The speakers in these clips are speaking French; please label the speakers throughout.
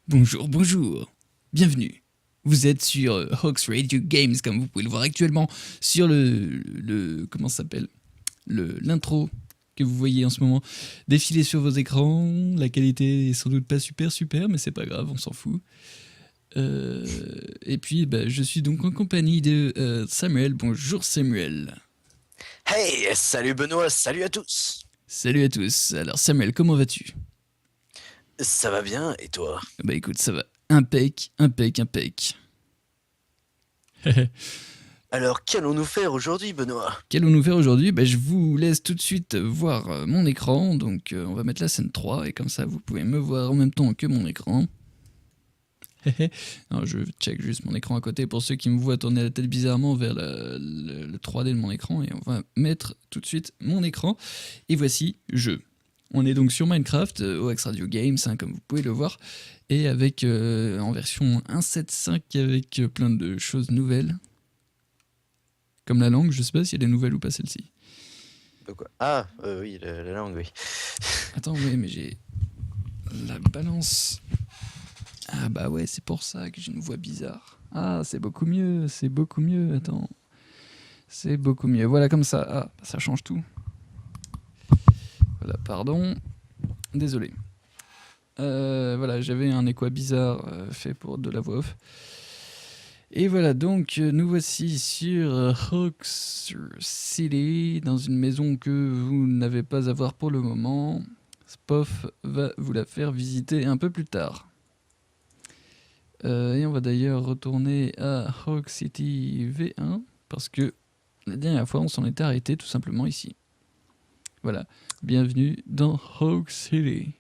Speaker 1: Bonjour, bonjour, bienvenue. Vous êtes sur Hawks Radio Games, comme vous pouvez le voir actuellement, sur comment ça s'appelle, l'intro que vous voyez en ce moment défiler sur vos écrans. La qualité est sans doute pas super, mais c'est pas grave, on s'en fout. Et puis, je suis donc en compagnie de Samuel. Bonjour Samuel.
Speaker 2: Hey, salut Benoît, salut à tous.
Speaker 1: Salut à tous. Alors Samuel, comment vas-tu?
Speaker 2: Ça va bien, et toi?
Speaker 1: Bah écoute, ça va impec.
Speaker 2: Alors, qu'allons-nous faire aujourd'hui, Benoît?
Speaker 1: Qu'allons-nous faire aujourd'hui? Je vous laisse tout de suite voir mon écran. Donc on va mettre la scène 3 et comme ça vous pouvez me voir en même temps que mon écran. Non, je check juste mon écran à côté pour ceux qui me voient tourner la tête bizarrement vers le 3D de mon écran. Et on va mettre tout de suite mon écran. Et voici jeu. On est donc sur Minecraft, OX Radio Games, comme vous pouvez le voir. Et avec en version 1.7.5 avec plein de choses nouvelles. Comme la langue, je sais pas si elle est nouvelle ou pas celle-ci.
Speaker 2: Quoi? Ah, oui, la langue, oui.
Speaker 1: Attends, oui, mais j'ai la balance. Ah bah ouais, c'est pour ça que j'ai une voix bizarre. Ah, c'est beaucoup mieux, attends. C'est beaucoup mieux, voilà comme ça. Ah, ça change tout. Voilà, pardon. Désolé. Voilà, j'avais un écho bizarre fait pour de la voix off. Et voilà, donc nous voici sur Hawks City, dans une maison que vous n'avez pas à voir pour le moment. Spoff va vous la faire visiter un peu plus tard. Et on va d'ailleurs retourner à Hawk City V1, parce que la dernière fois on s'en était arrêté tout simplement ici. Voilà, bienvenue dans Hawk City.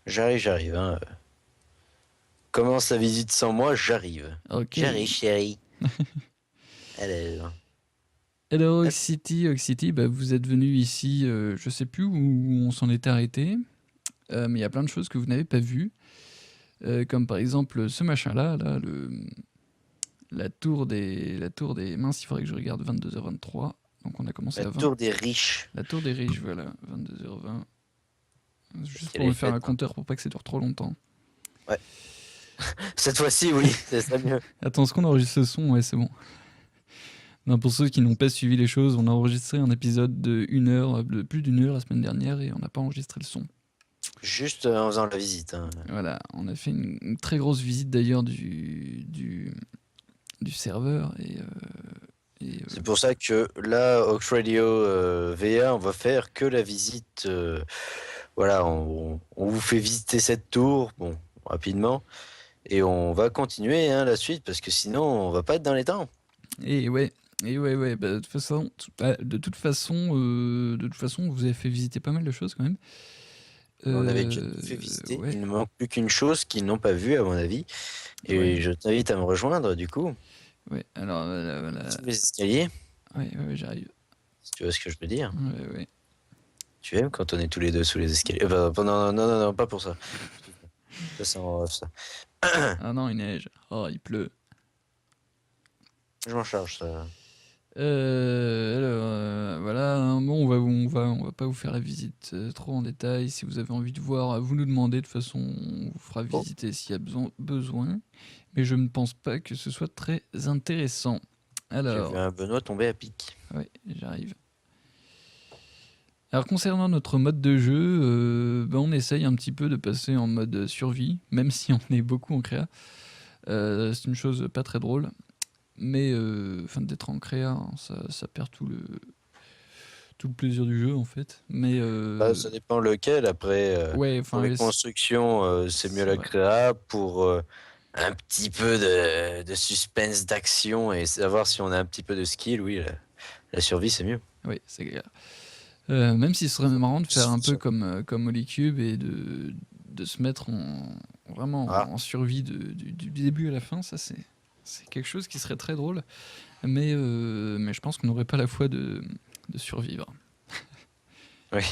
Speaker 2: J'arrive, hein. Commence la visite sans moi, j'arrive.
Speaker 1: Ok.
Speaker 2: J'arrive, chérie. Alors,
Speaker 1: Alors Hawk City, vous êtes venu ici, je sais plus où on s'en était arrêté, mais il y a plein de choses que vous n'avez pas vues, comme par exemple ce machin-là, la tour des mince, il faudrait que je regarde 22h23, donc on a commencé à 20.
Speaker 2: la tour des riches.
Speaker 1: La tour des riches, voilà, 22h20. Juste
Speaker 2: qu'elle
Speaker 1: pour me
Speaker 2: est
Speaker 1: faire
Speaker 2: faite,
Speaker 1: un compteur pour pas que ça dure trop longtemps.
Speaker 2: Ouais. Cette fois-ci, oui, c'est ça mieux.
Speaker 1: Attends, est-ce qu'on enregistre le son? Ouais, c'est bon. Non, pour ceux qui n'ont pas suivi les choses, on a enregistré un épisode de plus d'une heure la semaine dernière et on n'a pas enregistré le son.
Speaker 2: Juste en faisant la visite, hein.
Speaker 1: Voilà, on a fait une très grosse visite d'ailleurs du serveur et
Speaker 2: C'est pour ça que là, Hawks Radio VA, on va faire que la visite. Voilà, on vous fait visiter cette tour, bon, rapidement, et on va continuer la suite parce que sinon, on va pas être dans les temps.
Speaker 1: et ouais. De toute façon, vous avez fait visiter pas mal de choses quand même.
Speaker 2: On avait déjà tout fait visiter.
Speaker 1: Ouais.
Speaker 2: Il ne manque plus qu'une chose qu'ils n'ont pas vue, à mon avis. Et
Speaker 1: Ouais.
Speaker 2: je t'invite à me rejoindre, du coup.
Speaker 1: Ouais, alors voilà.
Speaker 2: Sous les escaliers,
Speaker 1: Ouais, j'arrive.
Speaker 2: si tu vois ce que je veux dire.
Speaker 1: Ouais.
Speaker 2: Tu aimes quand on est tous les deux sous les escaliers? Non, pas pour ça. Ça, c'est en off, ça.
Speaker 1: Ah non, il neige. Oh, il pleut.
Speaker 2: Je m'en charge, ça.
Speaker 1: Voilà, hein, bon, on va pas vous faire la visite trop en détail. Si vous avez envie de voir, vous nous demandez. De toute façon, on vous fera visiter s'il y a besoin. Mais je ne pense pas que ce soit très intéressant.
Speaker 2: J'ai
Speaker 1: Alors,
Speaker 2: vu un Benoît tomber à pic.
Speaker 1: ouais, j'arrive. Alors concernant notre mode de jeu, on essaye un petit peu de passer en mode survie, même si on est beaucoup en créa. C'est une chose pas très drôle. Mais d'être en créa, hein, ça perd tout le plaisir du jeu en fait. Mais
Speaker 2: Ça dépend lequel. Après,
Speaker 1: ouais,
Speaker 2: pour les constructions, c'est mieux la
Speaker 1: vrai.
Speaker 2: créa. Pour un petit peu de suspense, d'action et savoir si on a un petit peu de skill, oui, la survie, c'est mieux.
Speaker 1: Oui, c'est clair. Même s'il serait marrant de faire un peu comme Holycube et de se mettre vraiment en survie du début à la fin, ça c'est quelque chose qui serait très drôle. Mais je pense qu'on n'aurait pas la foi de survivre.
Speaker 2: Oui.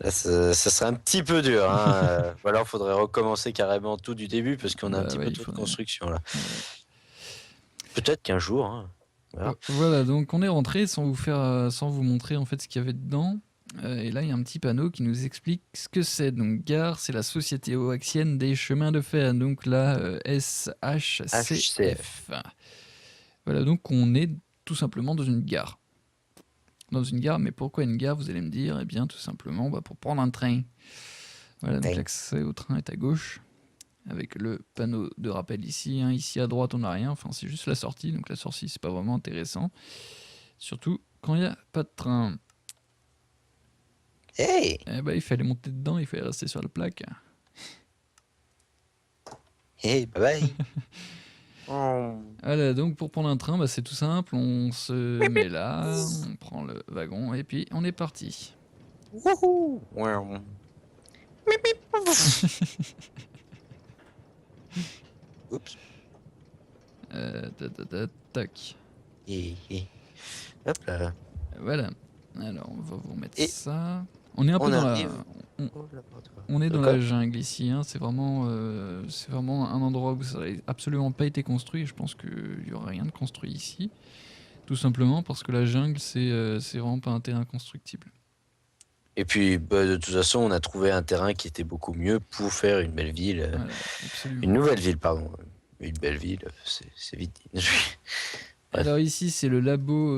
Speaker 2: Là, ça serait un petit peu dur. Ou alors, il faudrait recommencer carrément tout du début parce qu'on a un petit peu trop de construction là.
Speaker 1: Ouais.
Speaker 2: Peut-être qu'un jour. Voilà.
Speaker 1: Voilà, donc on est rentré sans vous montrer en fait ce qu'il y avait dedans. Et là, il y a un petit panneau qui nous explique ce que c'est. Donc, gare, c'est la Société Oaxienne des Chemins de Fer. Donc, la SHCF. Voilà, donc on est tout simplement dans une gare. Dans une gare, mais pourquoi une gare, vous allez me dire? Eh bien, tout simplement pour prendre un train. Voilà, donc l'accès au train est à gauche, avec le panneau de rappel ici. Ici à droite, on n'a rien, enfin c'est juste la sortie, donc la sortie, c'est pas vraiment intéressant. Surtout quand il n'y a pas de train.
Speaker 2: Hey!
Speaker 1: Eh ben, il fallait monter dedans, il fallait rester sur la plaque.
Speaker 2: Hey, bye bye!
Speaker 1: Voilà, donc pour prendre un train, c'est tout simple, on se met là, on prend le wagon et puis on est parti.
Speaker 2: Wouhou! Oups.
Speaker 1: Tac.
Speaker 2: Hop là.
Speaker 1: Voilà. Alors on va vous mettre ça. On est un peu dans la. On est dans
Speaker 2: Quoi?
Speaker 1: la jungle ici. C'est vraiment un endroit où ça n'a absolument pas été construit. Je pense qu'il n'y aura rien de construit ici. Tout simplement parce que la jungle, c'est vraiment pas un terrain constructible.
Speaker 2: Et puis, de toute façon, on a trouvé un terrain qui était beaucoup mieux pour faire une belle ville.
Speaker 1: Voilà, absolument.
Speaker 2: Une nouvelle ville, pardon. Une belle ville, c'est vite.
Speaker 1: Alors ici, c'est le labo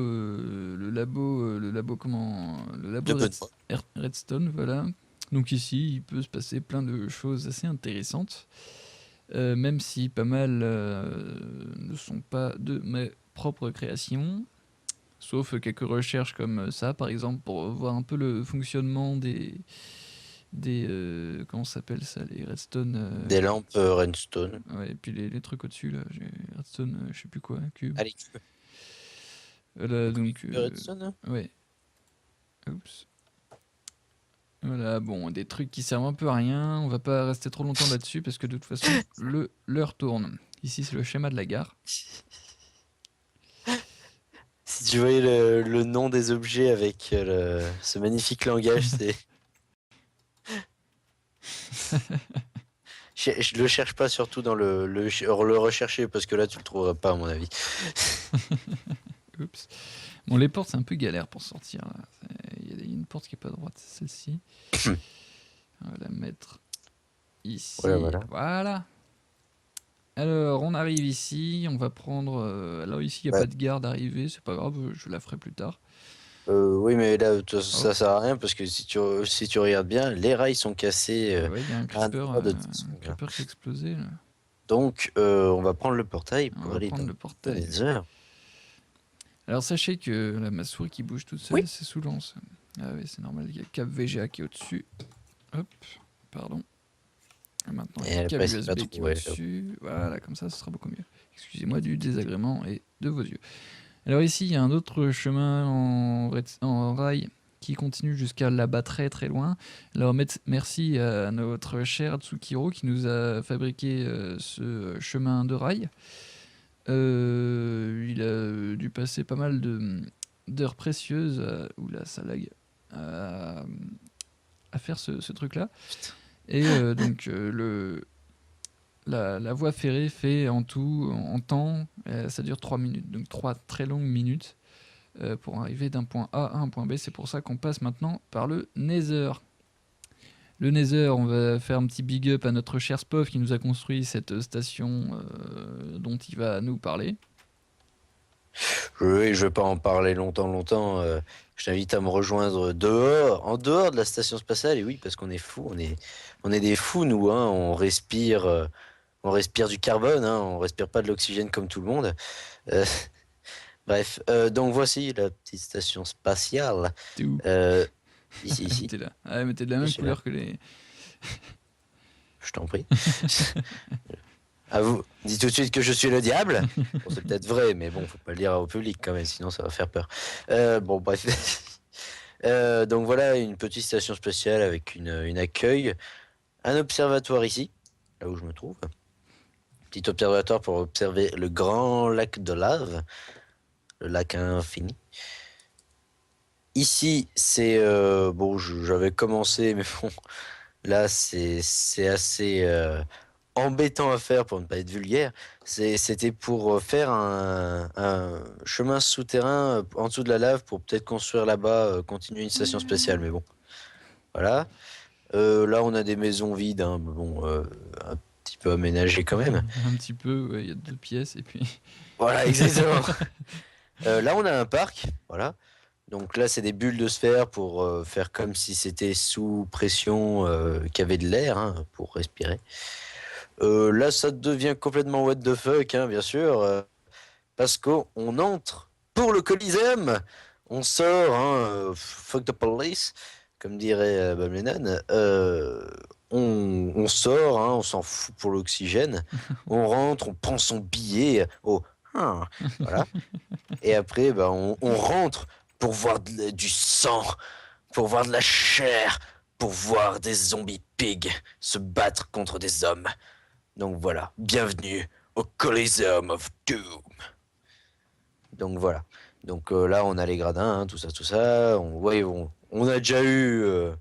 Speaker 1: Redstone, voilà. Donc ici, il peut se passer plein de choses assez intéressantes, même si pas mal ne sont pas de mes propres créations, sauf quelques recherches comme ça, par exemple, pour voir un peu le fonctionnement des comment ça s'appelle ça, les redstone,
Speaker 2: des lampes redstone.
Speaker 1: Ouais, et puis les trucs au-dessus là, j'ai redstone, je sais plus quoi, cube.
Speaker 2: Allez.
Speaker 1: Voilà, donc
Speaker 2: redstone,
Speaker 1: ouais. Oups. Voilà, bon, des trucs qui servent un peu à rien. On va pas rester trop longtemps là-dessus parce que de toute façon, l'heure tourne. Ici, c'est le schéma de la gare.
Speaker 2: Si tu voyais le nom des objets avec ce magnifique langage, c'est... Je le cherche pas surtout dans le rechercher parce que là, tu le trouveras pas à mon avis.
Speaker 1: Oups. Bon, les portes, c'est un peu galère pour sortir. Il y a une porte qui est pas droite, c'est celle-ci. On va la mettre ici. Voilà. Alors, on arrive ici, on va prendre... alors ici, il n'y a pas de gare d'arrivée, c'est pas grave, je la ferai plus tard.
Speaker 2: Oui, mais là, ça sert à rien parce que si tu regardes bien, les rails sont cassés.
Speaker 1: Ouais, il y a un creeper qui a explosé. Là.
Speaker 2: Donc, on va prendre le portail pour aller dans
Speaker 1: le portail.
Speaker 2: Les heures.
Speaker 1: Alors, sachez que là, ma souris qui bouge toute seule, c'est sous lance. Ah oui, c'est normal, il y a le câble VGA qui est au-dessus. Hop, pardon. Et maintenant, il y a le câble USB qui est au-dessus. Voilà, comme ça, ce sera beaucoup mieux. Excusez-moi du désagrément et de vos yeux. Alors ici, il y a un autre chemin en rail qui continue jusqu'à là-bas très très loin. Alors merci à notre cher Tsukiro qui nous a fabriqué ce chemin de rail. Il a dû passer pas mal d'heures précieuses, oula ça lag, à faire ce truc-là. Et donc la voie ferrée fait en tout, en temps, ça dure 3 minutes, donc 3 très longues minutes pour arriver d'un point A à un point B. C'est pour ça qu'on passe maintenant par le Nether. Le Nether, on va faire un petit big up à notre cher Spov qui nous a construit cette station dont il va nous parler.
Speaker 2: Oui, je vais pas en parler longtemps. Je t'invite à me rejoindre en dehors de la station spatiale. Et oui, parce qu'on est fous, on est des fous nous. On respire du carbone. On respire pas de l'oxygène comme tout le monde. Bref, donc voici la petite station spatiale.
Speaker 1: T'es où
Speaker 2: Ici.
Speaker 1: T'es là. Ah, mais t'es de la même couleur que les.
Speaker 2: Je t'en prie. À vous, dis tout de suite que je suis le diable. Bon, c'est peut-être vrai, mais bon, faut pas le dire au public quand même, sinon ça va faire peur. Bon, bref. Donc voilà, une petite station spatiale avec une accueil, un observatoire ici, là où je me trouve. Petit observatoire pour observer le grand lac de lave, le lac infini. Ici, c'est bon, j'avais commencé, mais bon, là c'est assez embêtant à faire pour ne pas être vulgaire. C'était pour faire un chemin souterrain en dessous de la lave pour peut-être construire là-bas, continuer une station spatiale. Mais bon, voilà. Là, on a des maisons vides, hein, mais bon, un petit peu aménagées quand même.
Speaker 1: Un petit peu, ouais, il y a 2 pièces et puis
Speaker 2: Voilà, exactement. Là, on a un parc, voilà. Donc là, c'est des bulles de sphère pour faire comme si c'était sous pression qu'il y avait de l'air hein, pour respirer. Là, ça devient complètement what the fuck, hein, bien sûr, parce qu'on entre pour le Coliseum. On sort, hein, fuck the police, comme dirait Bob Lennon. On sort, hein, on s'en fout pour l'oxygène. On rentre, on prend son billet. Oh, voilà. Et après, bah, on rentre pour voir du sang, pour voir de la chair, pour voir des zombies pigs se battre contre des hommes. Donc voilà, bienvenue au Coliseum of Doom. Donc voilà. Donc là, on a les gradins, hein, tout ça, tout ça. On a déjà eu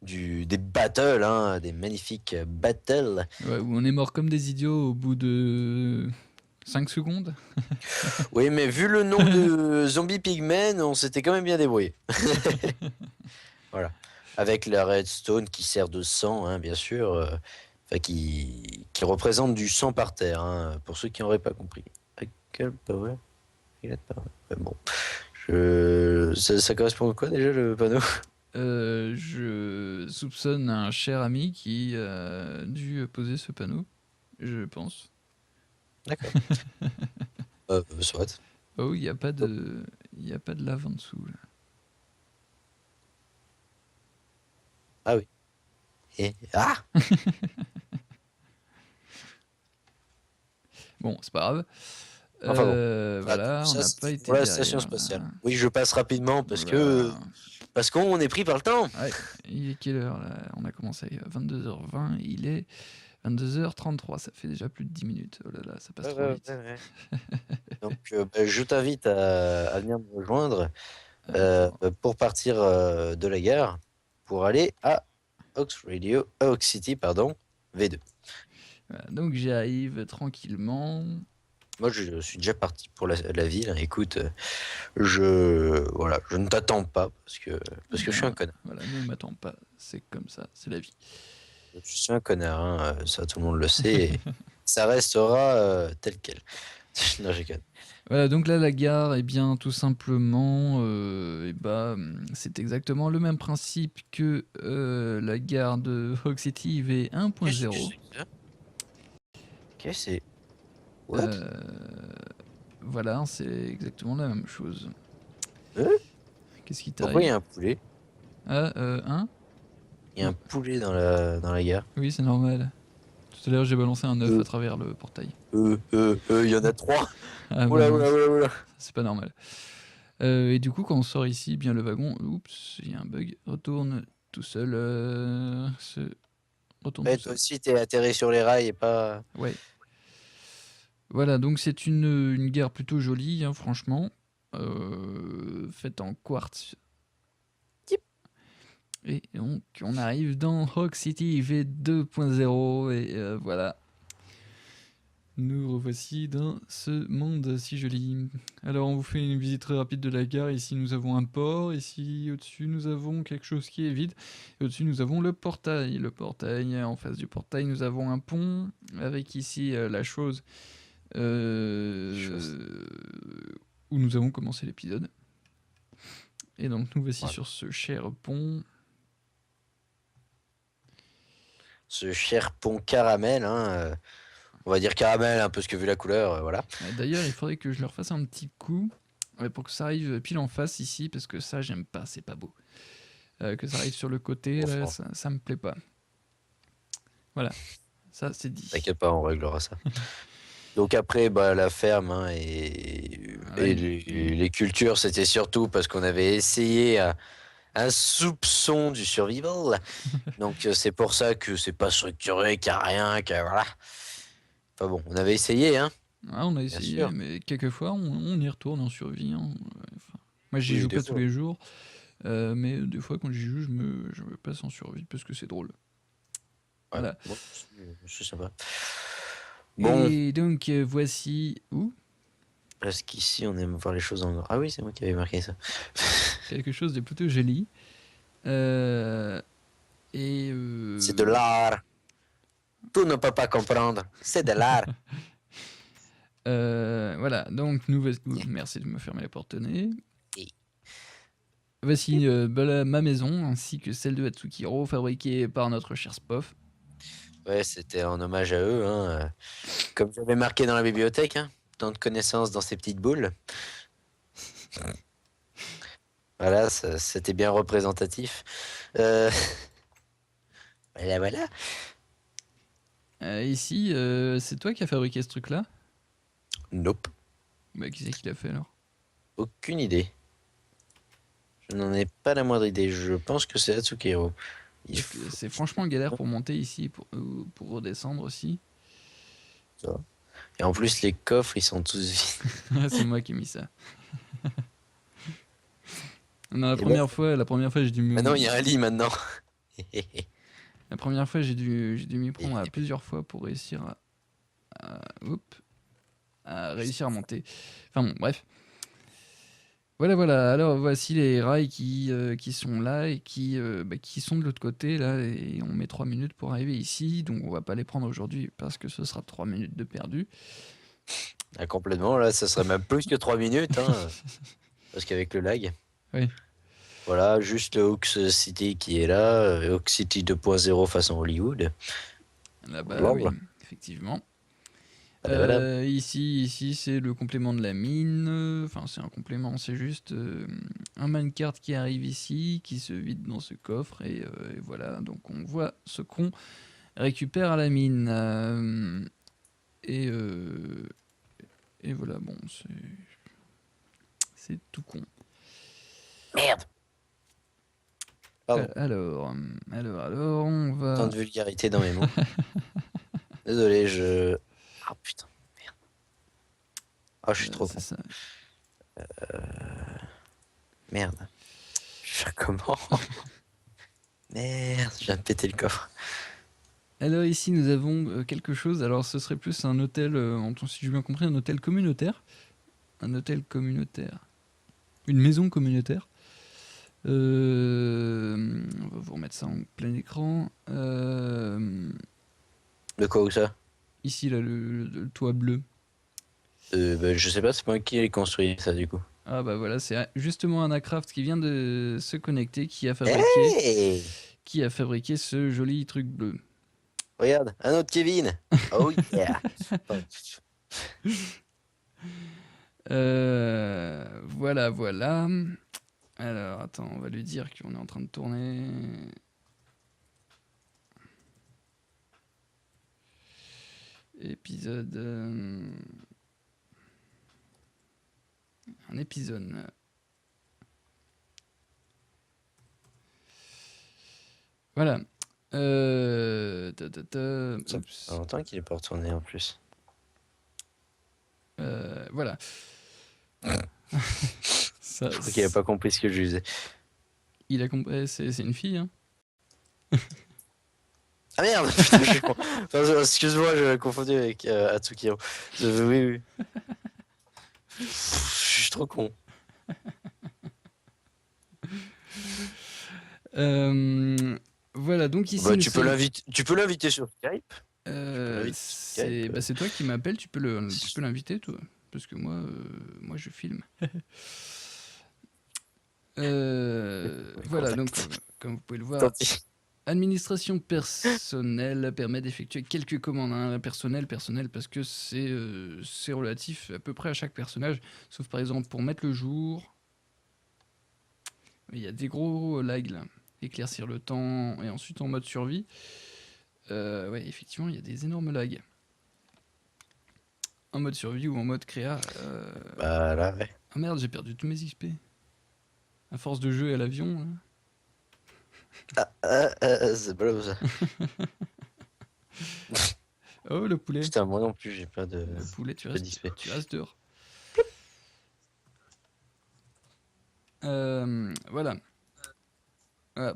Speaker 2: des battles, hein, des magnifiques battles.
Speaker 1: ouais, où on est mort comme des idiots au bout de 5 secondes.
Speaker 2: Oui, mais vu le nom de Zombie Pigmen, on s'était quand même bien débrouillé. Voilà. Avec la redstone qui sert de sang, hein, bien sûr. Enfin, qui représente du sang par terre, hein, pour ceux qui n'auraient pas compris. Quel power? Il a de power. Ouais, bon. Ça correspond à quoi déjà le panneau?
Speaker 1: Je soupçonne un cher ami qui a dû poser ce panneau, je pense.
Speaker 2: D'accord. Soit.
Speaker 1: Oh, il n'y a pas de, il y a pas de lave en dessous, là.
Speaker 2: Ah oui. Et... Ah!
Speaker 1: Bon, c'est pas grave.
Speaker 2: Enfin bon.
Speaker 1: Voilà, on
Speaker 2: Ça,
Speaker 1: n'a pas
Speaker 2: c'était
Speaker 1: été
Speaker 2: pour la station
Speaker 1: derrière,
Speaker 2: spatiale.
Speaker 1: là.
Speaker 2: Oui, je passe rapidement parce
Speaker 1: Oula.
Speaker 2: qu'on est pris par le temps.
Speaker 1: Ouais, il est quelle heure là? On a commencé à 22h20, il est 22h33, ça fait déjà plus de 10 minutes. Oh là là, ça passe
Speaker 2: Ouais,
Speaker 1: trop
Speaker 2: ouais,
Speaker 1: vite.
Speaker 2: ouais, ouais. Donc, bah, je t'invite à venir me rejoindre
Speaker 1: Attends.
Speaker 2: pour partir de la gare pour aller à Oak City, pardon, V2.
Speaker 1: Voilà, donc j'y arrive tranquillement.
Speaker 2: Moi, je suis déjà parti pour la ville. Écoute, voilà, je ne t'attends pas parce que je suis un connard.
Speaker 1: Voilà, ne m'attends pas, c'est comme ça, c'est la vie.
Speaker 2: Je suis un connard, hein, ça tout le monde le sait. Et ça restera tel quel. Non, j'ai conne.
Speaker 1: Voilà, donc là, la gare, eh bien, tout simplement, c'est exactement le même principe que la gare de Hawk City V
Speaker 2: Qu'est-ce que
Speaker 1: 1.0.
Speaker 2: c'est que ça? Qu'est-ce que c'est? What?
Speaker 1: Euh, voilà, c'est exactement la même chose.
Speaker 2: Hein?
Speaker 1: Qu'est-ce qui
Speaker 2: Pourquoi il y
Speaker 1: t'arrive?
Speaker 2: a un poulet?
Speaker 1: Ah, hein?
Speaker 2: Il y a un poulet dans la gare.
Speaker 1: Oui, c'est normal. Tout à l'heure, j'ai balancé un œuf
Speaker 2: Euh,
Speaker 1: à travers le portail.
Speaker 2: il y en a trois.
Speaker 1: Ah bah
Speaker 2: Oula,
Speaker 1: non,
Speaker 2: oula, oula, oula.
Speaker 1: c'est pas normal. Et du coup, quand on sort ici, bien le wagon, oups, il y a un bug, retourne tout seul, retourne
Speaker 2: Ouais,
Speaker 1: tout
Speaker 2: toi
Speaker 1: seul.
Speaker 2: aussi, t'es atterri sur les rails et pas.
Speaker 1: Ouais. Voilà, donc c'est une gare plutôt jolie, hein, franchement, faite en quartz.
Speaker 2: Tip.
Speaker 1: Et donc, on arrive dans Rock City V2.0 et voilà. Nous revoici dans ce monde si joli. Alors, on vous fait une visite très rapide de la gare. Ici, nous avons un port. Ici, au-dessus, nous avons quelque chose qui est vide. Et au-dessus, nous avons le portail. Le portail, en face du portail, nous avons un pont avec ici la chose où nous avons commencé l'épisode. Et donc, nous voici sur ce cher pont.
Speaker 2: Ce cher pont caramel, hein, on va dire caramel, un peu, parce que vu la couleur, voilà.
Speaker 1: D'ailleurs, il faudrait que je leur fasse un petit coup pour que ça arrive pile en face ici, parce que ça, j'aime pas, c'est pas beau. Que ça arrive sur le côté, là, ça me plaît pas. Voilà, ça c'est dit.
Speaker 2: T'inquiète pas, on réglera ça. Donc après, bah, la ferme hein, et les cultures, c'était surtout parce qu'on avait essayé un soupçon du survival. Donc c'est pour ça que c'est pas structuré, qu'il n'y a rien, que voilà. Enfin bon, on avait essayé, hein.
Speaker 1: Ah, on a
Speaker 2: Bien
Speaker 1: essayé,
Speaker 2: sûr.
Speaker 1: mais quelquefois on y retourne en survie. Hein. Enfin, moi j'y
Speaker 2: Oui,
Speaker 1: joue
Speaker 2: des
Speaker 1: pas
Speaker 2: fois.
Speaker 1: tous les jours, mais des fois quand j'y joue, je me passe en survie parce que c'est drôle. Voilà.
Speaker 2: Bon, c'est sympa.
Speaker 1: Bon. Et donc, voici... Où?
Speaker 2: Parce qu'ici, on aime voir les choses en... Ah oui, c'est moi qui avais marqué ça.
Speaker 1: Quelque chose de plutôt joli. C'est
Speaker 2: de l'art. Tout ne peut pas comprendre. C'est de l'art.
Speaker 1: Voilà, donc merci de me fermer la porte-nez. Voici ma maison ainsi que celle de Hatsukiro, fabriquée par notre cher Spoff.
Speaker 2: Ouais, c'était en hommage à eux. Hein. Comme j'avais marqué dans la bibliothèque, hein. Tant de connaissances dans ces petites boules. Voilà, c'était bien représentatif. Voilà.
Speaker 1: Ici, c'est toi qui as fabriqué ce truc-là?
Speaker 2: Nope.
Speaker 1: Bah, qui c'est qui l'a fait alors?
Speaker 2: Aucune idée. Je n'en ai pas la moindre idée. Je pense que c'est Hatsukiro.
Speaker 1: C'est franchement galère pour monter ici, pour redescendre aussi.
Speaker 2: Ça. Et en plus, les coffres, ils sont tous
Speaker 1: vides. C'est moi qui ai mis ça. Non, la première fois, j'ai dû
Speaker 2: Maintenant, il y a un lit maintenant.
Speaker 1: La première fois, j'ai dû m'y prendre à plusieurs fois pour réussir à réussir à monter. Enfin bon, bref. Voilà. Alors voici les rails qui sont là et qui sont de l'autre côté là, et on met 3 minutes pour arriver ici, donc on va pas les prendre aujourd'hui parce que ce sera 3 minutes de perdu.
Speaker 2: Ah, complètement, là, ça serait même plus que 3 minutes, hein, parce qu'avec le lag.
Speaker 1: Oui.
Speaker 2: Voilà, juste le Hawks City qui est là, Hawks City 2.0 façon Hollywood.
Speaker 1: Là-bas, oui, effectivement. Voilà. Ici c'est le complément de la mine. Enfin, c'est un complément, c'est juste un minecart qui arrive ici, qui se vide dans ce coffre, et voilà. Donc on voit ce qu'on récupère à la mine. Et voilà, bon, c'est tout con.
Speaker 2: Merde.
Speaker 1: Alors, on va...
Speaker 2: Tant de vulgarité dans mes mots. Désolé, je... Ah putain, merde. Ah, je suis trop con.
Speaker 1: Ça.
Speaker 2: Merde. Je vais faire comment? Merde, je viens de péter le coffre.
Speaker 1: Alors ici, nous avons quelque chose. Alors, ce serait plus un hôtel, si j'ai bien compris, un hôtel communautaire. Un hôtel communautaire. Une maison communautaire. On va vous remettre ça en plein écran.
Speaker 2: De quoi ou ça?
Speaker 1: Ici, là, le toit bleu.
Speaker 2: Je sais pas, c'est pas qui a construit ça du coup.
Speaker 1: Ah bah voilà, c'est justement Anacraft qui vient de se connecter, qui a fabriqué ce joli truc bleu.
Speaker 2: Regarde, un autre Kevin. Oh yeah.
Speaker 1: Voilà. Alors attends, on va lui dire qu'on est en train de tourner. Épisode. Un épisode. Voilà.
Speaker 2: Ça fait longtemps qu'il est pas retourné en plus.
Speaker 1: Voilà.
Speaker 2: Je crois qu'il a pas compris ce que je disais.
Speaker 1: Il a compris, c'est une fille, hein.
Speaker 2: Ah merde, putain, je suis con. Enfin, excuse-moi, je l'ai confondu avec Hatsukiro. Oui. Je suis trop con.
Speaker 1: Voilà, donc ici...
Speaker 2: tu peux l'inviter sur Skype.
Speaker 1: C'est toi qui m'appelles, tu peux l'inviter, toi. Parce que moi je filme. Voilà, donc comme vous pouvez le voir, administration personnelle permet d'effectuer quelques commandes. Hein. Personnel, parce que c'est relatif à peu près à chaque personnage, sauf par exemple pour mettre le jour. Il y a des gros lags là. Éclaircir le temps, et ensuite en mode survie. Ouais, effectivement, il y a des énormes lags. En mode survie ou en mode créa.
Speaker 2: Bah là, ouais.
Speaker 1: Ah merde, j'ai perdu tous mes XP. À force de jeu à l'avion.
Speaker 2: C'est pas ça.
Speaker 1: Oh, le poulet.
Speaker 2: Putain, moi non plus, j'ai pas de.
Speaker 1: Le poulet, tu restes dehors. Voilà.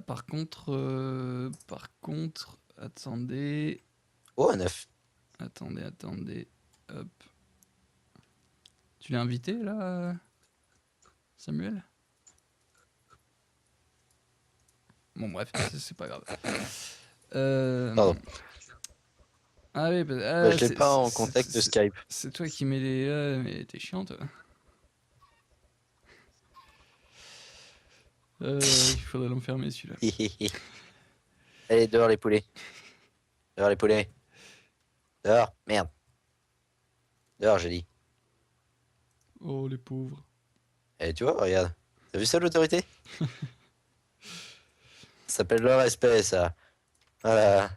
Speaker 1: Par contre, attendez.
Speaker 2: Oh, un œuf.
Speaker 1: Attendez. Hop. Tu l'as invité, là, Samuel? Bon, bref, c'est pas grave.
Speaker 2: Pardon.
Speaker 1: Ah oui,
Speaker 2: Je l'ai pas en contact de Skype.
Speaker 1: C'est toi qui mets les... mais t'es chiant, toi. Il faudrait l'enfermer, celui-là.
Speaker 2: Allez, dehors les poulets. Dehors les poulets. Dehors, merde. Dehors, j'ai dit.
Speaker 1: Oh, les pauvres.
Speaker 2: Et tu vois, regarde. T'as vu ça, l'autorité? Ça s'appelle le respect, ça. Voilà.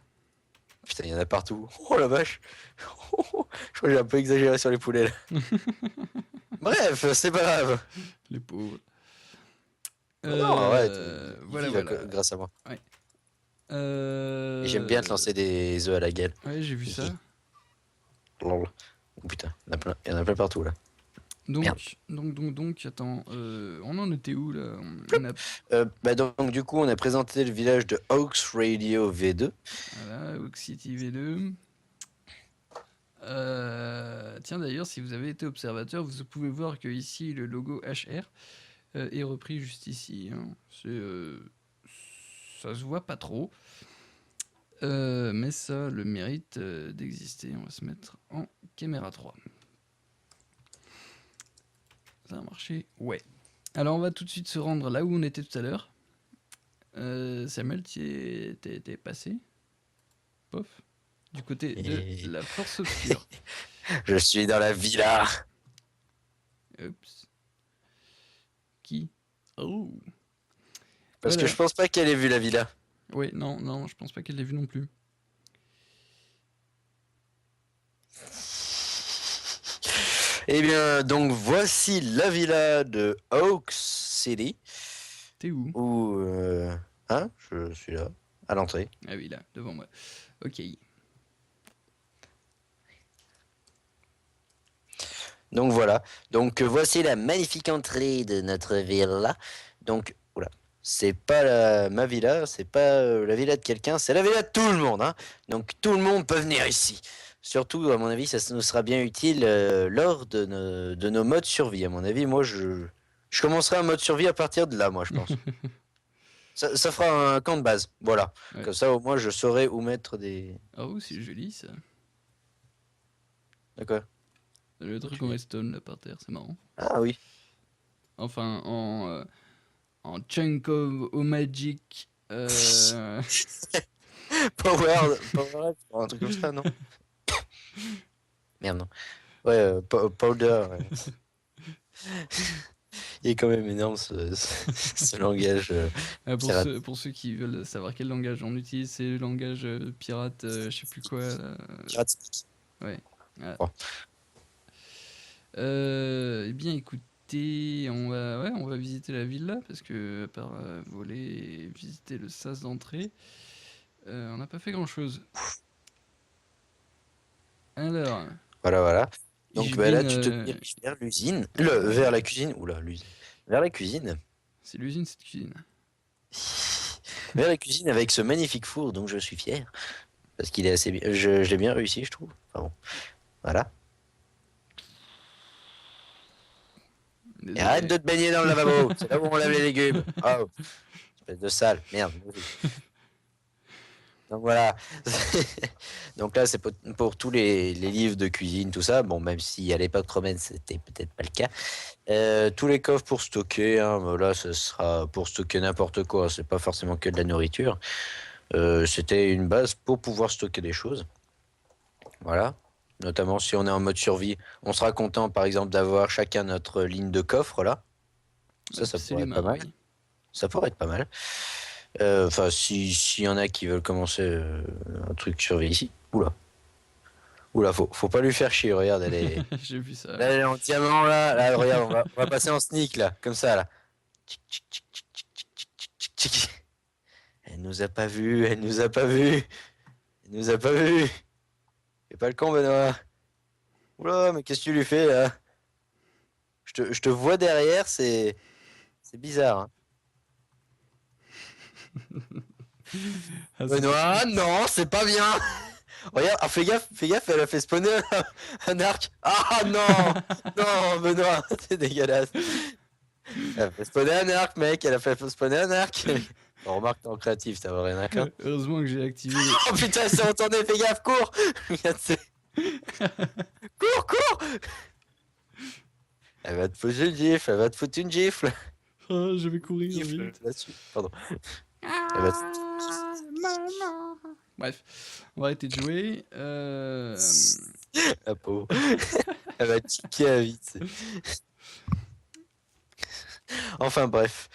Speaker 2: Putain, il y en a partout. Oh la vache. Je crois que j'ai un peu exagéré sur les poulets, là. Bref, c'est pas grave.
Speaker 1: Les pauvres.
Speaker 2: Non, ouais,
Speaker 1: voilà.
Speaker 2: grâce à moi.
Speaker 1: Ouais.
Speaker 2: Et j'aime bien te lancer des œufs à la gueule.
Speaker 1: Ouais, j'ai vu ça.
Speaker 2: Oh putain, il y en a plein partout là.
Speaker 1: Donc, attends, on en était où là?
Speaker 2: Donc du coup, on a présenté le village de Oaks Radio V2.
Speaker 1: Voilà, Oak City V2. Tiens, d'ailleurs, si vous avez été observateur, vous pouvez voir que ici le logo HR est repris juste ici. Hein. Ça se voit pas trop. Mais ça a le mérite d'exister. On va se mettre en caméra 3. Ça a marché? Ouais. Alors on va tout de suite se rendre là où on était tout à l'heure. Samuel, t'es passé? Pof. Du côté de la force obscure.
Speaker 2: Je suis dans la villa.
Speaker 1: Oups. Qui? Oh.
Speaker 2: Parce que je pense pas qu'elle ait vu la villa.
Speaker 1: Oui, non, je pense pas qu'elle l'ait vu non plus.
Speaker 2: Eh bien, donc voici la villa de Oaks City.
Speaker 1: T'es où?
Speaker 2: Hein? Je suis là, à l'entrée.
Speaker 1: Ah oui, là, devant moi. Ok.
Speaker 2: Donc voilà. Donc voici la magnifique entrée de notre villa. Donc, oula. C'est pas ma villa, c'est pas la villa de quelqu'un, c'est la villa de tout le monde. Hein. Donc tout le monde peut venir ici. Surtout, à mon avis, ça nous sera bien utile lors de nos modes survie. À mon avis, moi, je commencerai un mode survie à partir de là, moi, je pense. ça fera un camp de base, voilà. Ouais. Comme ça, au moins, je saurai où mettre des...
Speaker 1: Oh, c'est joli, ça.
Speaker 2: D'accord.
Speaker 1: Le truc en redstone, là, par terre, c'est marrant.
Speaker 2: Ah oui.
Speaker 1: Enfin, en chunk of magic...
Speaker 2: Power, un truc comme ça, non? Merde, non. Ouais, powder. Ouais. Il est quand même énorme ce langage.
Speaker 1: Pour ceux qui veulent savoir quel langage on utilise, c'est le langage pirate, je sais plus quoi.
Speaker 2: Pirate.
Speaker 1: Ouais. Voilà. Oh. Eh bien, écoutez, on va visiter la villa parce que à part voler et visiter le sas d'entrée, on n'a pas fait grand chose. Alors.
Speaker 2: Voilà. Donc là, tu te diriges vers l'usine, vers la cuisine. Oula, l'usine. Vers la cuisine.
Speaker 1: C'est l'usine, cette cuisine.
Speaker 2: Vers la cuisine avec ce magnifique four, dont je suis fier. Parce qu'il est assez bien. Je l'ai bien réussi, je trouve. Enfin bon. Voilà. Et arrête de te baigner dans le lavabo. C'est là où on lave les légumes. Oh, espèce de sale. Merde. Donc voilà. Donc là, c'est pour tous les livres de cuisine, tout ça. Bon, même si à l'époque romaine, c'était peut-être pas le cas. Tous les coffres pour stocker. Hein, là, ce sera pour stocker n'importe quoi. C'est pas forcément que de la nourriture. C'était une base pour pouvoir stocker des choses. Voilà. Notamment si on est en mode survie, on sera content, par exemple, d'avoir chacun notre ligne de coffre là. Ça pourrait être pas mal. Oui. Ça pourrait être pas mal. Enfin, s'il y en a qui veulent commencer un truc survie ici. Oula, faut pas lui faire chier, regarde, elle est...
Speaker 1: J'ai vu ça.
Speaker 2: Là, elle est en diamant, là regarde, on va passer en sneak, là, comme ça, là. Elle nous a pas vu. Fais pas le con, Benoît. Oula, mais qu'est-ce que tu lui fais, là? Je te vois derrière, c'est bizarre, hein. Benoît, non, c'est pas bien. Regarde, fais gaffe, elle a fait spawner un arc. Ah non, non, Benoît, c'est dégueulasse. Elle a fait spawner un arc, mec, elle a fait spawner un arc. On remarque, t'es en créatif, ça va rien à craindre.
Speaker 1: Heureusement que j'ai activé.
Speaker 2: Oh putain, c'est entendu, fais gaffe, cours. Cours. Elle va te foutre une gifle, elle va te foutre une gifle.
Speaker 1: Oh, je vais courir.
Speaker 2: Gifle là-dessus, pardon.
Speaker 1: Bref, on va arrêter de jouer.
Speaker 2: La pauvre. Elle va tiquer à vite. Enfin bref.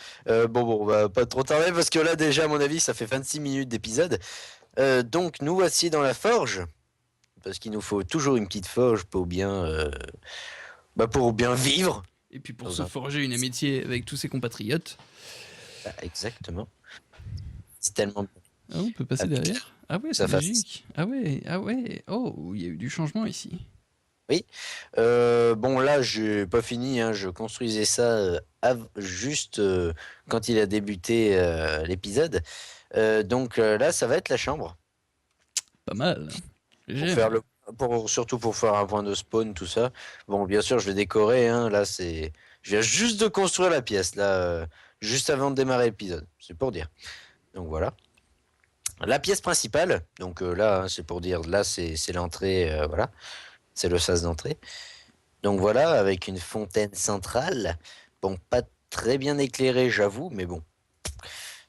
Speaker 2: Bon, on va pas trop tarder parce que là déjà à mon avis ça fait 26 minutes d'épisode. Donc nous voici dans la forge. Parce qu'il nous faut toujours une petite forge pour bien vivre.
Speaker 1: Et puis pour se forger une amitié avec tous ses compatriotes.
Speaker 2: Exactement. C'est tellement...
Speaker 1: Ah, on peut passer derrière. Ah ouais, c'est magique. Ah ouais. Oh, il y a eu du changement ici.
Speaker 2: Oui. Bon là, j'ai pas fini. Hein. Je construisais ça juste quand il a débuté l'épisode. Donc là, ça va être la chambre.
Speaker 1: Pas mal.
Speaker 2: Surtout pour faire un point de spawn, tout ça. Bon, bien sûr, je vais décorer. Hein. Là, je viens juste de construire la pièce. Là, juste avant de démarrer l'épisode. C'est pour dire. Donc voilà. La pièce principale. Donc là, c'est pour dire. Là, c'est l'entrée. Voilà. C'est le sas d'entrée. Donc voilà, avec une fontaine centrale. Bon, pas très bien éclairée, j'avoue, mais bon.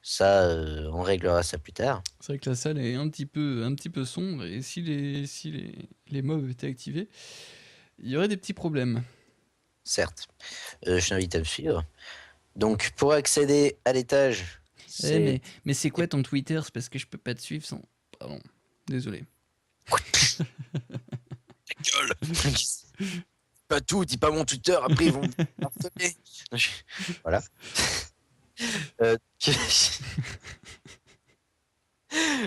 Speaker 2: Ça, on réglera ça plus tard.
Speaker 1: C'est vrai que la salle est un petit peu sombre, et si les mobs étaient activés, il y aurait des petits problèmes.
Speaker 2: Certes. Je t'invite à me suivre. Donc, pour accéder à l'étage...
Speaker 1: mais c'est quoi ton Twitter? C'est parce que je peux pas te suivre sans... Pardon, désolé.
Speaker 2: Ta gueule. Pas tout, dis pas mon Twitter, après ils vont me harceler. Voilà.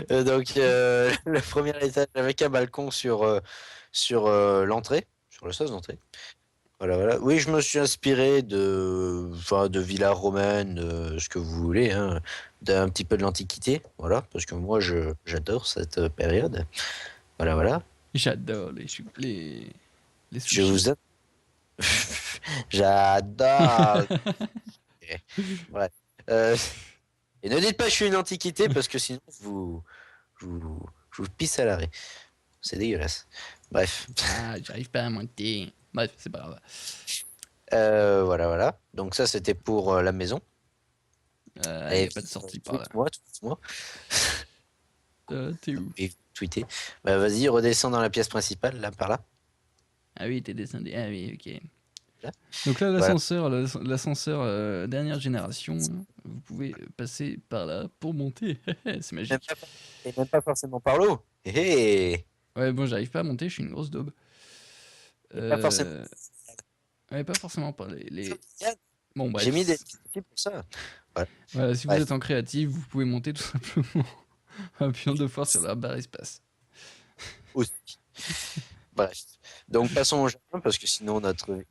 Speaker 2: Donc, le premier étage avec un balcon sur l'entrée, sur le sas d'entrée. Voilà. Oui, je me suis inspiré de villas romaines, ce que vous voulez, hein, d'un petit peu de l'Antiquité, voilà, parce que moi, j'adore cette période. Voilà.
Speaker 1: J'adore les sushis.
Speaker 2: Je vous j'adore. Ouais. Et ne dites pas que je suis une antiquité parce que sinon je vous pisse à l'arrêt. C'est dégueulasse. Bref.
Speaker 1: Ah, j'arrive pas à monter. Bref, c'est pas grave.
Speaker 2: Voilà. Donc ça, c'était pour la maison.
Speaker 1: Il n'y a pas de sortie par là.
Speaker 2: Moi.
Speaker 1: T'es où?
Speaker 2: Et tweeter. Bah vas-y, redescends dans la pièce principale, là, par là.
Speaker 1: Ah oui, t'es descendu. Ah oui, ok.
Speaker 2: Là.
Speaker 1: Donc là, l'ascenseur dernière génération, vous pouvez passer par là pour monter. C'est magique.
Speaker 2: Et même pas forcément par l'eau.
Speaker 1: Ouais, bon, j'arrive pas à monter, je suis une grosse daube.
Speaker 2: Pas forcément.
Speaker 1: Ouais, pas forcément par les... Bon, bref.
Speaker 2: J'ai mis des petits pour ça.
Speaker 1: Voilà, si vous êtes en créatif, vous pouvez monter tout simplement en appuyant 2 fois sur la barre espace.
Speaker 2: Aussi. Bref. Donc passons au jardin parce que sinon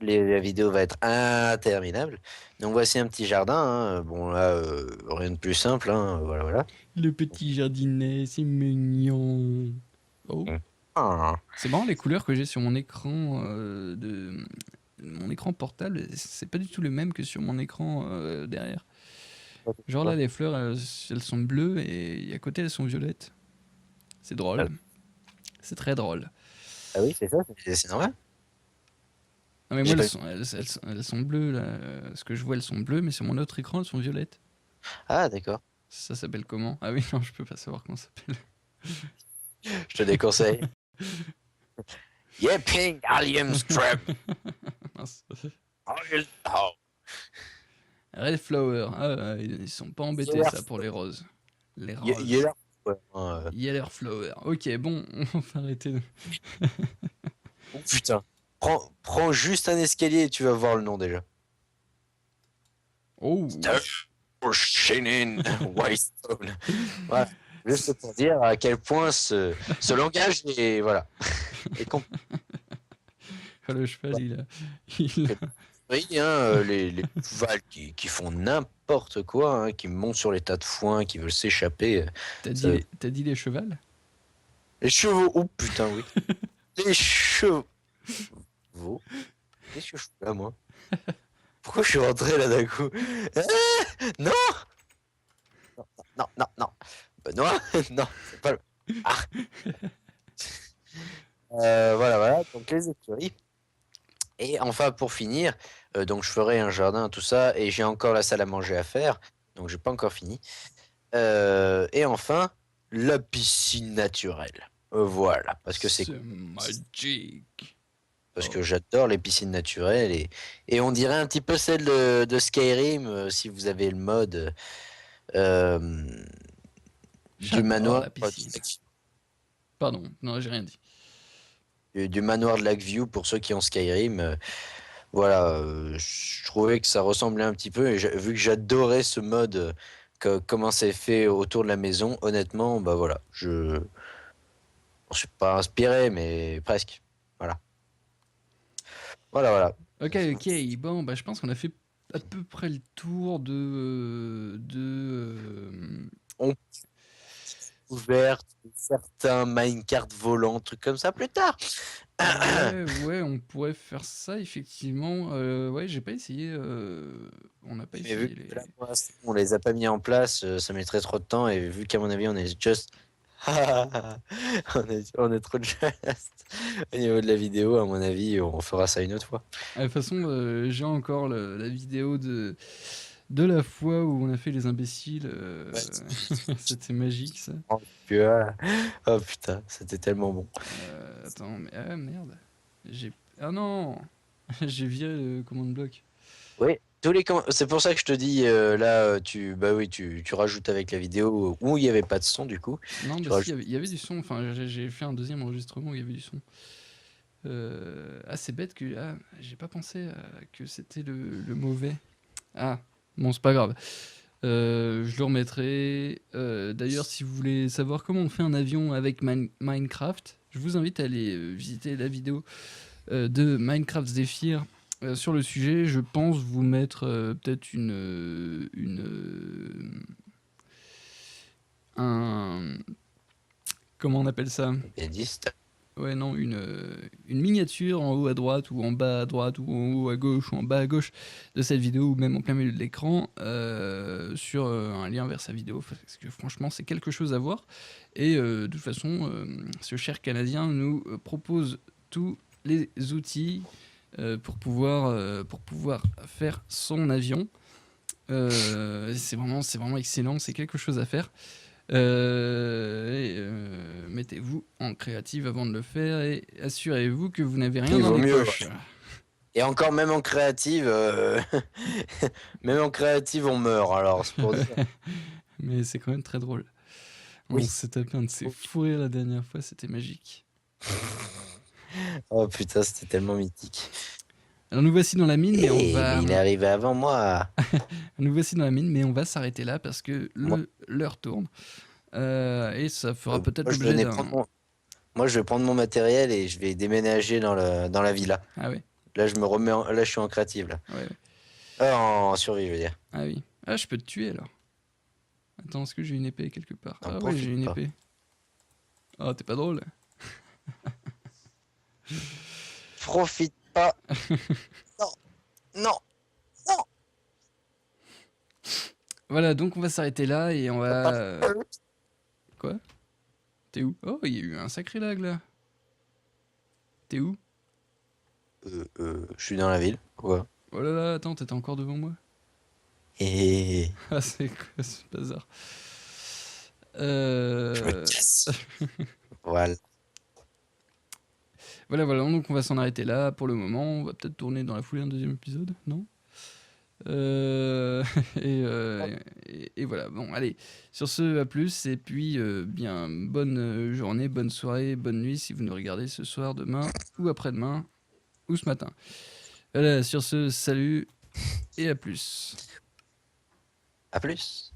Speaker 2: la vidéo va être interminable. Donc voici un petit jardin. Hein. Bon là, rien de plus simple. Hein. Voilà.
Speaker 1: Le petit jardinet, c'est mignon. Oh. C'est marrant les couleurs que j'ai sur mon écran mon écran portable. C'est pas du tout le même que sur mon écran derrière. Genre là, les fleurs, elles sont bleues et à côté, elles sont violettes. C'est drôle. C'est très drôle.
Speaker 2: Ah oui, c'est ça, c'est normal.
Speaker 1: Non mais moi, elles sont bleues, là. Ce que je vois, elles sont bleues, mais sur mon autre écran, elles sont violettes.
Speaker 2: Ah, d'accord.
Speaker 1: Ça s'appelle comment? Ah oui, non, je peux pas savoir comment ça s'appelle.
Speaker 2: Je te déconseille. Yipping Allium Scrub.
Speaker 1: Red Flower. Ah, ils sont pas embêtés, ça, pour les roses. Les roses. Yeller Flower. Ok, bon, on va arrêter.
Speaker 2: Oh putain. Prends juste un escalier et tu vas voir le nom déjà.
Speaker 1: Oh.
Speaker 2: Shinin Whitestone. Voilà. Juste pour dire à quel point ce langage est voilà.
Speaker 1: Le cheval,
Speaker 2: Oui, hein, les chevals qui font n'importe quoi, hein, qui montent sur les tas de foin, qui veulent s'échapper. Ça-
Speaker 1: T'as dit les chevals?
Speaker 2: Les chevaux, oh putain, oui. Les chevaux. Qu'est-ce que je fais là, moi? Pourquoi je suis rentré là d'un coup? Ah, non, non, non, non. Benoît, non, c'est pas le. Ah, voilà, voilà. Donc les écuries. Et enfin, pour finir, donc je ferai un jardin, tout ça, et j'ai encore la salle à manger à faire, donc j'ai pas encore fini. Et enfin, la piscine naturelle. Voilà,
Speaker 1: C'est magique.
Speaker 2: parce
Speaker 1: Oh,
Speaker 2: que j'adore les piscines naturelles et on dirait un petit peu celle de Skyrim si vous avez le mode euh, du
Speaker 1: j'adore
Speaker 2: manoir
Speaker 1: la piscine. Pardon, non, j'ai rien dit.
Speaker 2: du manoir de Lakeview pour ceux qui ont Skyrim. Voilà, je trouvais que ça ressemblait un petit peu et vu que j'adorais ce mode, comment c'est fait autour de la maison, honnêtement, bah voilà, je suis pas inspiré, mais presque. Voilà, voilà, voilà.
Speaker 1: Ok, ok, bon, bah je pense qu'on a fait à peu près le tour
Speaker 2: On ouverte, certains Minecart volants, trucs comme ça plus tard.
Speaker 1: Ouais, ouais, on pourrait faire ça effectivement. Ouais, j'ai pas essayé. On n'a pas
Speaker 2: Mais vu
Speaker 1: essayé
Speaker 2: que là,
Speaker 1: les.
Speaker 2: pour l'instant, on les a pas mis en place, ça mettrait trop de temps. Et vu qu'à mon avis, on est just. On est trop juste au niveau de la vidéo. À mon avis, on fera ça une autre fois.
Speaker 1: De toute façon, j'ai encore la vidéo de la fois où on a fait les imbéciles.
Speaker 2: Ouais.
Speaker 1: C'était magique ça.
Speaker 2: Puis, voilà. Oh putain, c'était tellement bon.
Speaker 1: Attends, mais ah merde. J'ai. Ah non! J'ai viré le command block.
Speaker 2: Oui, c'est pour ça que je te dis là, bah oui, tu rajoutes avec la vidéo où il n'y avait pas de son du coup.
Speaker 1: Non,
Speaker 2: Tu
Speaker 1: bah si,
Speaker 2: rajoutes.
Speaker 1: il y avait du son. Enfin, j'ai fait un deuxième enregistrement où il y avait du son. Ah, c'est bête que. Ah, j'ai pas pensé que c'était le mauvais. Ah, bon, c'est pas grave. Je le remettrai. D'ailleurs, si vous voulez savoir comment on fait un avion avec Minecraft, je vous invite à aller visiter la vidéo de Minecraft Zephyr sur le sujet. Je pense vous mettre peut-être un. Comment on appelle ça?
Speaker 2: Et 10,
Speaker 1: Ouais, non, une miniature en haut à droite ou en bas à droite ou en haut à gauche ou en bas à gauche de cette vidéo ou même en plein milieu de l'écran sur un lien vers sa vidéo parce que franchement c'est quelque chose à voir et de toute façon ce cher Canadien nous propose tous les outils pour pouvoir faire son avion. C'est vraiment excellent, c'est quelque chose à faire. Mettez-vous en créative avant de le faire et assurez-vous que vous n'avez rien
Speaker 2: il
Speaker 1: dans
Speaker 2: vaut
Speaker 1: les
Speaker 2: mieux.
Speaker 1: poches.
Speaker 2: Et encore, même en créative, même en créative, on meurt. Alors, c'est pour dire.
Speaker 1: Mais c'est quand même très drôle. On
Speaker 2: Oui.
Speaker 1: s'est tapé un de ces fous rires la dernière fois, c'était magique.
Speaker 2: Oh putain, c'était tellement mythique.
Speaker 1: Alors nous voici dans la mine, mais
Speaker 2: Mais il est arrivé avant moi.
Speaker 1: nous voici dans la mine, mais on va s'arrêter là parce que
Speaker 2: Moi,
Speaker 1: l'heure tourne. Et ça fera peut-être
Speaker 2: moi, je
Speaker 1: l'objet
Speaker 2: venais
Speaker 1: d'un.
Speaker 2: prendre moi, je vais prendre mon matériel et je vais déménager dans la villa.
Speaker 1: Ah ouais,
Speaker 2: Là, là, je suis en créative, là.
Speaker 1: ouais, ouais.
Speaker 2: En survie, je veux dire.
Speaker 1: Ah oui. Ah, je peux te tuer alors. Attends, est-ce que j'ai une épée quelque part?
Speaker 2: N'en
Speaker 1: Ah ouais, j'ai
Speaker 2: profite
Speaker 1: une
Speaker 2: pas.
Speaker 1: épée. Oh, t'es pas drôle.
Speaker 2: Profite pas. Non, non, non.
Speaker 1: Voilà, donc on va s'arrêter là et on
Speaker 2: T'as
Speaker 1: va.
Speaker 2: pas-
Speaker 1: Quoi? T'es où? Oh, il y a eu un sacré lag là. T'es où?
Speaker 2: Je suis dans la ville. Quoi?
Speaker 1: Oh là là, attends, t'étais encore devant moi?
Speaker 2: Et
Speaker 1: Ah, c'est quoi ce bazar?
Speaker 2: je me
Speaker 1: Euh...
Speaker 2: casse. Voilà.
Speaker 1: Voilà, voilà, donc on va s'en arrêter là pour le moment. On va peut-être tourner dans la foulée un deuxième épisode, non? Euh, et, euh, et voilà, bon, allez, sur ce, à plus, et puis bien, bonne journée, bonne soirée, bonne nuit si vous nous regardez ce soir, demain, ou après-demain, ou ce matin. Voilà, sur ce, salut, et à plus.
Speaker 2: À plus.